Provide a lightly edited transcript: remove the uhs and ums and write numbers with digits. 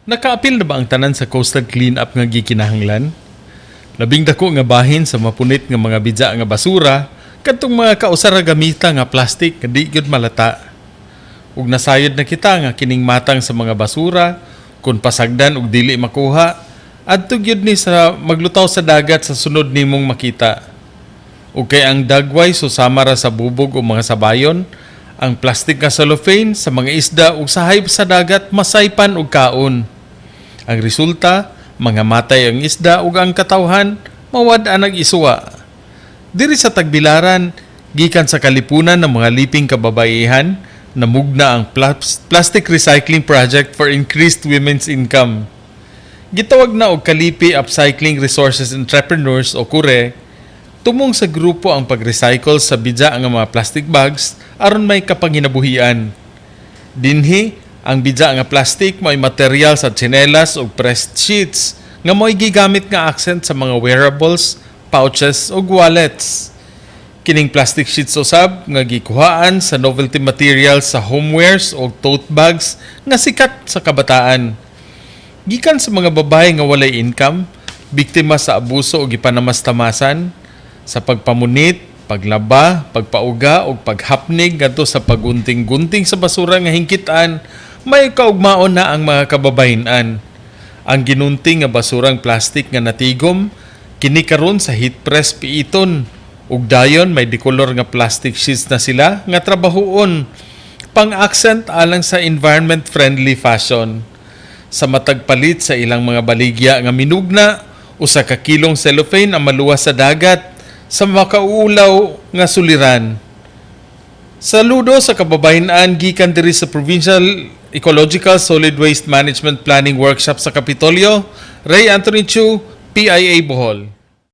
Nakaapil na ba ang tanan sa coastal cleanup nga gikinahanglan? Labing dako nga bahin sa mapunit nga mga bidya nga basura kadtong mga kausara gamita nga plastic nga di gyud malata. Ug nasayod na kita nga kining matang sa mga basura kung pasagdan ug dili makuha adto gyud ni sa maglutaw sa dagat sa sunod nimong makita. Ug kay ang dagway susama ra sa bubog o mga sabayon, ang plastic nga cellophane sa mga isda ug sa hayop sa dagat masaypan og kaon. Ang resulta, mga matay ang isda ug ang katawhan mawad-an ang isuwa. Diri sa Tagbilaran, gikan sa kalipunan ng mga liping kababaihan, namugna ang plastic recycling project for increased women's income. Gitawag na og Kalipi Upcycling Resources Entrepreneurs o KURE, tumong sa grupo ang pag-recycle sa bidya nga mga plastic bags aron may kapanginabuhian. Dinhi, ang bidya nga plastic may material sa tsinelas o pressed sheets nga mo'y gigamit nga accent sa mga wearables, pouches o wallets. Kining plastic sheets usab nga gikuhaan sa novelty materials sa homewares o tote bags nga sikat sa kabataan. Gikan sa mga babae nga walay income, biktima sa abuso o gipanamastamasan, sa pagpamunit, paglaba, pagpauga o paghapnig ngadto sa pagunting-gunting sa basura nga hingkitan, may kaugmaon na ang mga kababayan-an. Ang ginunting nga basurang plastic nga natigom, kini karon sa heat press piiton. Ug dayon may dekolor nga plastic sheets na sila nga trabahoon, pang-accent alang sa environment-friendly fashion. Sa matagpalit sa ilang mga baligya nga minugna, usa ka kilong cellophane ang maluwas sa dagat sa makaulaw nga suliran. Saludo sa kababayan-an gikan diri sa Provincial Ecological Solid Waste Management Planning Workshop sa Kapitolyo, Ray Anthony Chu, PIA Bohol.